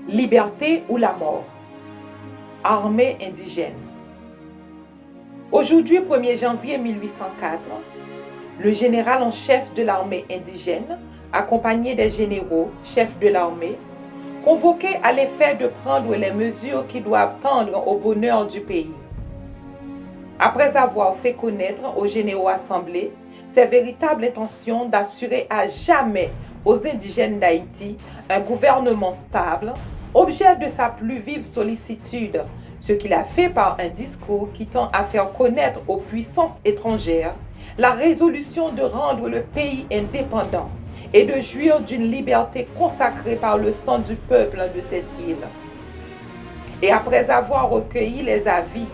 Liberté ou la mort. Armée indigène. Aujourd'hui, 1er janvier 1804, le général en chef de l'armée indigène, accompagné des généraux, chefs de l'armée, convoqués à l'effet de prendre les mesures qui doivent tendre au bonheur du pays. Après avoir fait connaître aux généraux assemblés ses véritables intentions d'assurer à jamais aux indigènes d'Haïti un gouvernement stable, objet de sa plus vive sollicitude, ce qu'il a fait par un discours qui tend à faire connaître aux puissances étrangères la résolution de rendre le pays indépendant et de jouir d'une liberté consacrée par le sang du peuple de cette île. Et après avoir recueilli les avis,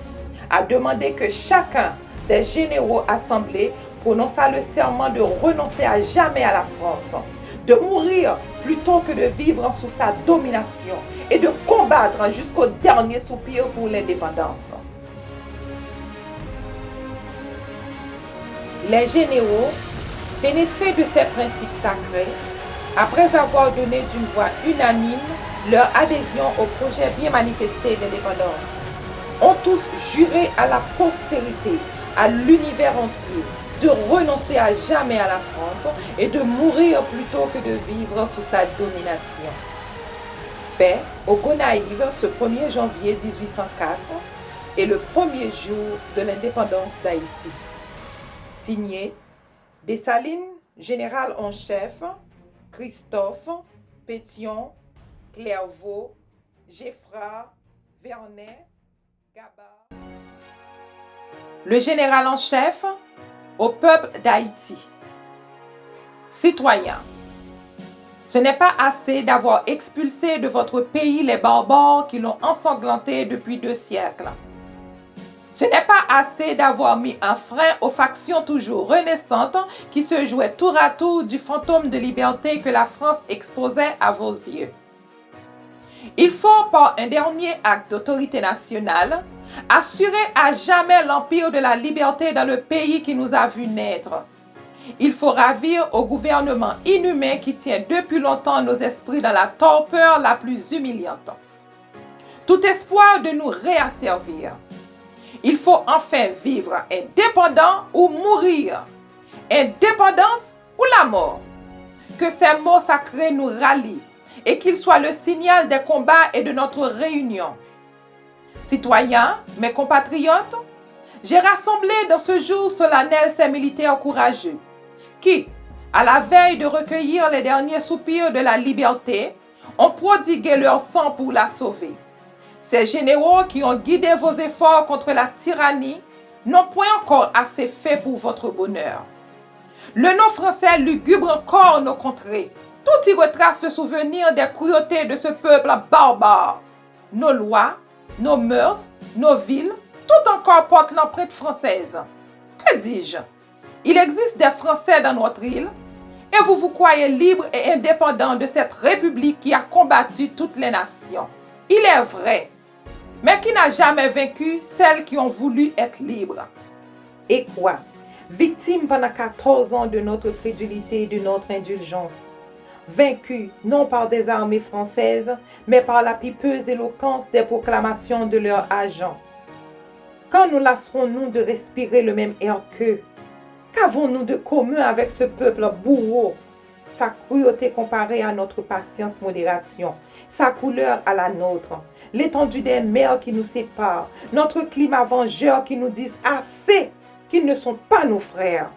a demandé que chacun des généraux assemblés prononçât le serment de renoncer à jamais à la France, de mourir plutôt que de vivre sous sa domination et de combattre jusqu'au dernier soupir pour l'indépendance. Les généraux, pénétrés de ces principes sacrés, après avoir donné d'une voix unanime leur adhésion au projet bien manifesté d'indépendance, ont tous juré à la postérité, à l'univers entier, de renoncer à jamais à la France et de mourir plutôt que de vivre sous sa domination. Fait au Gonaïves ce 1er janvier 1804 et le premier jour de l'indépendance d'Haïti. Signé Dessalines, général en chef, Christophe, Pétion, Clairvaux, Geffrard, Vernet, Gabard. Le général en chef au peuple d'Haïti. Citoyens, ce n'est pas assez d'avoir expulsé de votre pays les barbares qui l'ont ensanglanté depuis 2 siècles. Ce n'est pas assez d'avoir mis un frein aux factions toujours renaissantes qui se jouaient tour à tour du fantôme de liberté que la France exposait à vos yeux. Il faut, par un dernier acte d'autorité nationale, assurer à jamais l'empire de la liberté dans le pays qui nous a vu naître. Il faut ravir au gouvernement inhumain qui tient depuis longtemps nos esprits dans la torpeur la plus humiliante. Tout espoir de nous réasservir. Il faut enfin vivre indépendant ou mourir. Indépendance ou la mort. Que ces mots sacrés nous rallient et qu'ils soient le signal des combats et de notre réunion. Citoyens, mes compatriotes, j'ai rassemblé dans ce jour solennel ces militaires courageux qui, à la veille de recueillir les derniers soupirs de la liberté, ont prodigué leur sang pour la sauver. Ces généraux qui ont guidé vos efforts contre la tyrannie n'ont point encore assez fait pour votre bonheur. Le nom français lugubre encore nos contrées. Tout y retrace le souvenir des cruautés de ce peuple barbare. Nos lois, nos mœurs, nos villes, tout encore portent l'empreinte française. Que dis-je? Il existe des Français dans notre île et vous vous croyez libre et indépendant de cette république qui a combattu toutes les nations. Il est vrai, mais qui n'a jamais vaincu celles qui ont voulu être libres. Et quoi? Victimes pendant 14 ans de notre crédulité et de notre indulgence. Vaincus non par des armées françaises, mais par la pipeuse éloquence des proclamations de leurs agents. Quand nous lasserons-nous de respirer le même air qu'eux? Qu'avons-nous de commun avec ce peuple bourreau? Sa cruauté comparée à notre patience modération, sa couleur à la nôtre, l'étendue des mers qui nous séparent, notre climat vengeur qui nous disent assez qu'ils ne sont pas nos frères,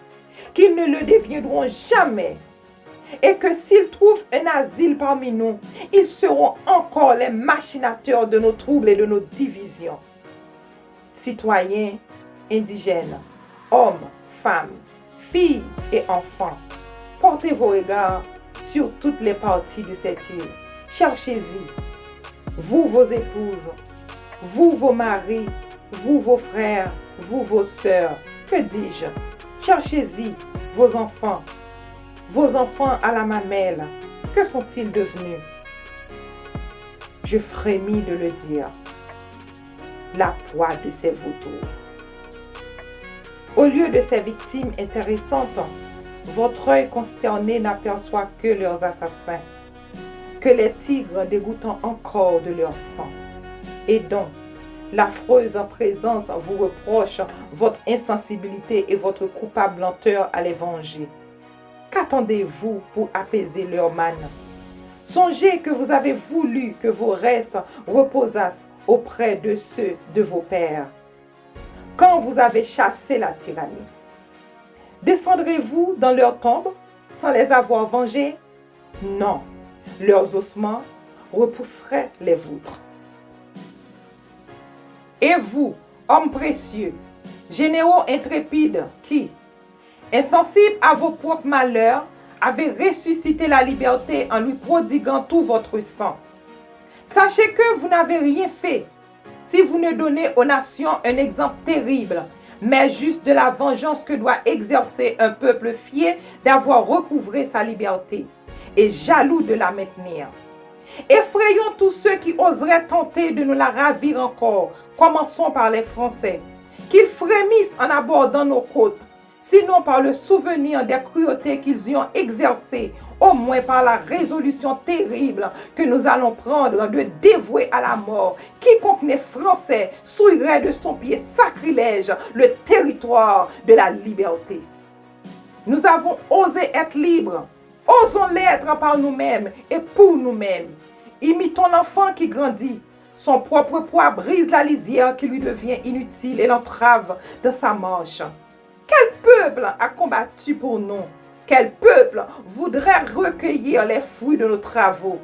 qu'ils ne le deviendront jamais, et que s'ils trouvent un asile parmi nous, ils seront encore les machinateurs de nos troubles et de nos divisions. Citoyens, indigènes, hommes, femmes, filles et enfants, portez vos regards sur toutes les parties de cette île. Cherchez-y, vous vos épouses, vous vos maris, vous vos frères, vous vos sœurs, que dis-je? Cherchez-y vos enfants à la mamelle, que sont-ils devenus? Je frémis de le dire. La proie de ces vautours. Au lieu de ces victimes intéressantes, votre œil consterné n'aperçoit que leurs assassins. que les tigres dégoûtant encore de leur sang, et dont l'affreuse présence vous reproche votre insensibilité et votre coupable lenteur à les venger. Qu'attendez-vous pour apaiser leur manne? Songez que vous avez voulu que vos restes reposassent auprès de ceux de vos pères, quand vous avez chassé la tyrannie. Descendrez-vous dans leur tombe sans les avoir vengés? Non, leurs ossements repousseraient les vôtres. Et vous, hommes précieux, généraux intrépides, qui, insensibles à vos propres malheurs, avez ressuscité la liberté en lui prodiguant tout votre sang. Sachez que vous n'avez rien fait si vous ne donnez aux nations un exemple terrible, mais juste de la vengeance que doit exercer un peuple fier d'avoir recouvré sa liberté et jaloux de la maintenir. Effrayons tous ceux qui oseraient tenter de nous la ravir encore. Commençons par les Français, qu'ils frémissent en abordant nos côtes, sinon par le souvenir des cruautés qu'ils y ont exercées, au moins par la résolution terrible que nous allons prendre de dévouer à la mort quiconque n'est français souillerait de son pied sacrilège le territoire de la liberté. Nous avons osé être libres, osons l'être par nous-mêmes et pour nous-mêmes. Imitons l'enfant qui grandit. Son propre poids brise la lisière qui lui devient inutile et l'entrave dans sa marche. Quel peuple a combattu pour nous? Quel peuple voudrait recueillir les fruits de nos travaux?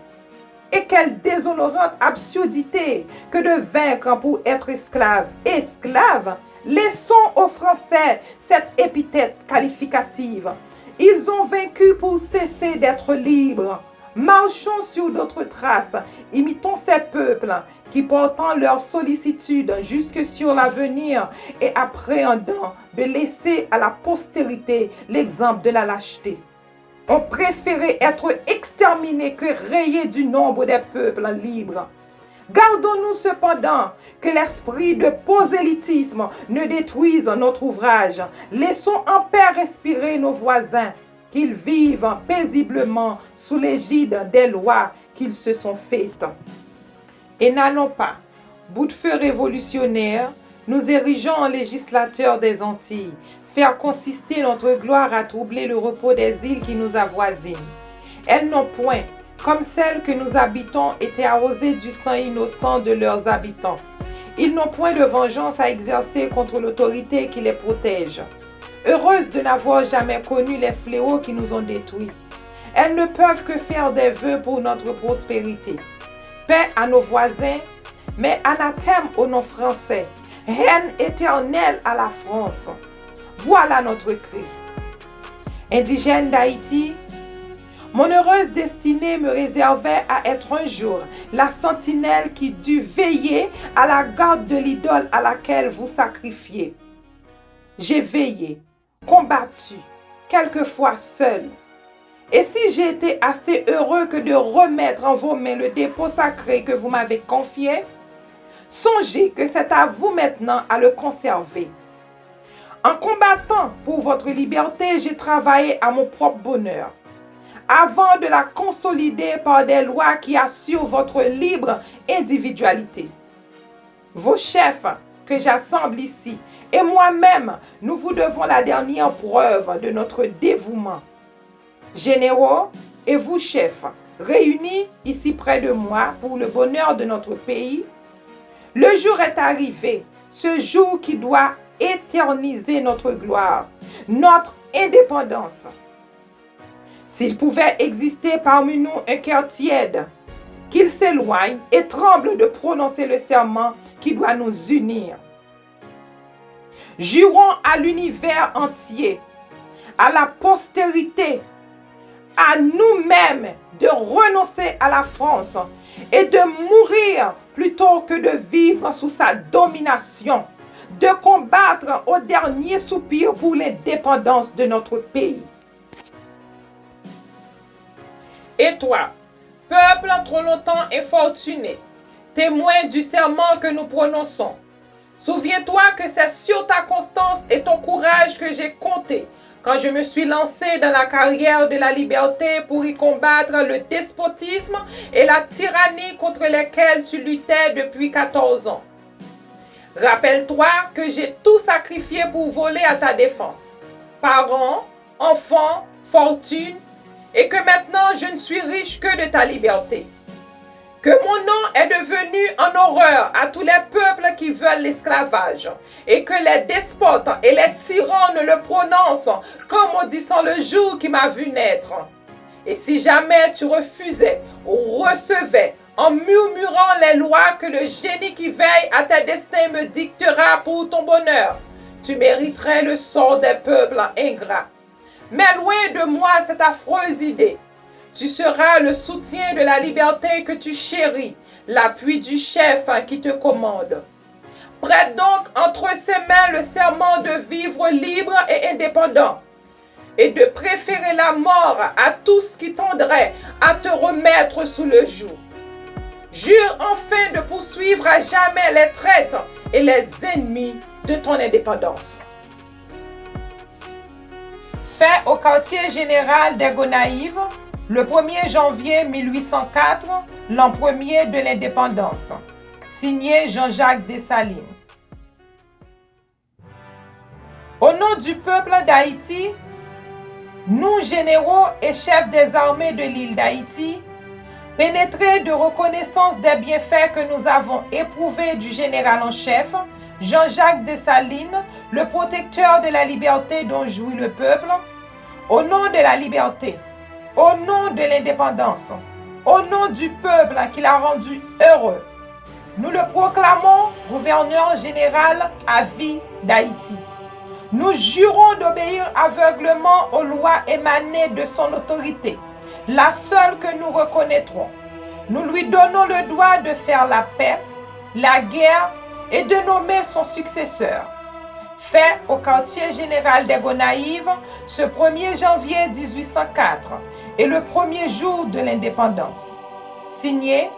Et quelle déshonorante absurdité que de vaincre pour être esclave. Esclave? Laissons aux Français cette épithète qualificative. Ils ont vaincu pour cesser d'être libres. Marchons sur d'autres traces. Imitons ces peuples qui, portant leur sollicitude jusque sur l'avenir et appréhendant de laisser à la postérité l'exemple de la lâcheté, ont préféré être exterminés que rayés du nombre des peuples libres. Gardons-nous cependant que l'esprit de prosélytisme ne détruise notre ouvrage. Laissons en paix respirer nos voisins, qu'ils vivent paisiblement sous l'égide des lois qu'ils se sont faites. Et n'allons pas, bout de feu révolutionnaire, nous érigeons en législateurs des Antilles, faire consister notre gloire à troubler le repos des îles qui nous avoisinent. Elles n'ont point, comme celles que nous habitons, été arrosées du sang innocent de leurs habitants. Ils n'ont point de vengeance à exercer contre l'autorité qui les protège. Heureuses de n'avoir jamais connu les fléaux qui nous ont détruits. Elles ne peuvent que faire des vœux pour notre prospérité. Paix à nos voisins, mais anathème aux non-français. Haine éternelle à la France. Voilà notre cri. Indigène d'Haïti, mon heureuse destinée me réservait à être un jour la sentinelle qui dut veiller à la garde de l'idole à laquelle vous sacrifiez. J'ai veillé, combattu, quelquefois seul. Et si j'ai été assez heureux que de remettre en vos mains le dépôt sacré que vous m'avez confié, songez que c'est à vous maintenant à le conserver. En combattant pour votre liberté, j'ai travaillé à mon propre bonheur, avant de la consolider par des lois qui assurent votre libre individualité. Vos chefs que j'assemble ici et moi-même, nous vous devons la dernière preuve de notre dévouement. Généraux et vous chefs, réunis ici près de moi pour le bonheur de notre pays, le jour est arrivé, ce jour qui doit éterniser notre gloire, notre indépendance. S'il pouvait exister parmi nous un cœur tiède, qu'il s'éloigne et tremble de prononcer le serment qui doit nous unir. Jurons à l'univers entier, à la postérité, à nous-mêmes de renoncer à la France et de mourir plutôt que de vivre sous sa domination, de combattre au dernier soupir pour l'indépendance de notre pays. Et toi, peuple trop longtemps infortuné, témoin du serment que nous prononçons, souviens-toi que c'est sur ta constance et ton courage que j'ai compté quand je me suis lancé dans la carrière de la liberté pour y combattre le despotisme et la tyrannie contre lesquels tu luttais depuis 14 ans. Rappelle-toi que j'ai tout sacrifié pour voler à ta défense. Parents, enfants, fortune, et que maintenant je ne suis riche que de ta liberté. Que mon nom est devenu en horreur à tous les peuples qui veulent l'esclavage, et que les despotes et les tyrans ne le prononcent qu'en maudissant le jour qui m'a vu naître. Et si jamais tu refusais ou recevais en murmurant les lois que le génie qui veille à tes destins me dictera pour ton bonheur, tu mériterais le sort des peuples ingrats. Mais loin de moi cette affreuse idée. Tu seras le soutien de la liberté que tu chéris, l'appui du chef qui te commande. Prête donc entre ses mains le serment de vivre libre et indépendant, et de préférer la mort à tout ce qui tendrait à te remettre sous le joug. Jure enfin de poursuivre à jamais les traites et les ennemis de ton indépendance. Fait au quartier général des Gonaïves, le 1er janvier 1804, l'an premier de l'indépendance. Signé Jean-Jacques Dessalines. Au nom du peuple d'Haïti, nous, généraux et chefs des armées de l'île d'Haïti, pénétrés de reconnaissance des bienfaits que nous avons éprouvés du général en chef, Jean-Jacques Dessalines, le protecteur de la liberté dont jouit le peuple, au nom de la liberté, au nom de l'indépendance, au nom du peuple qui l'a rendu heureux, nous le proclamons gouverneur général à vie d'Haïti. Nous jurons d'obéir aveuglement aux lois émanées de son autorité, la seule que nous reconnaîtrons. Nous lui donnons le droit de faire la paix, la guerre et de nommer son successeur. Fait au quartier général des Gonaïves ce 1er janvier 1804 et le premier jour de l'indépendance. Signé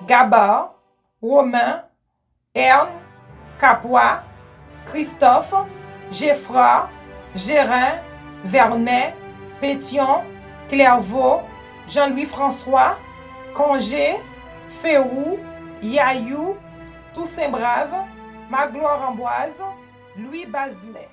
Gabard, Romain, Erne, Capois, Christophe, Geffra, Gérin, Vernet, Pétion, Clairvaux, Jean-Louis François, Congé, Féroux, Yaillou, Toussaint Brave, Magloire Amboise, Louis Bazelet.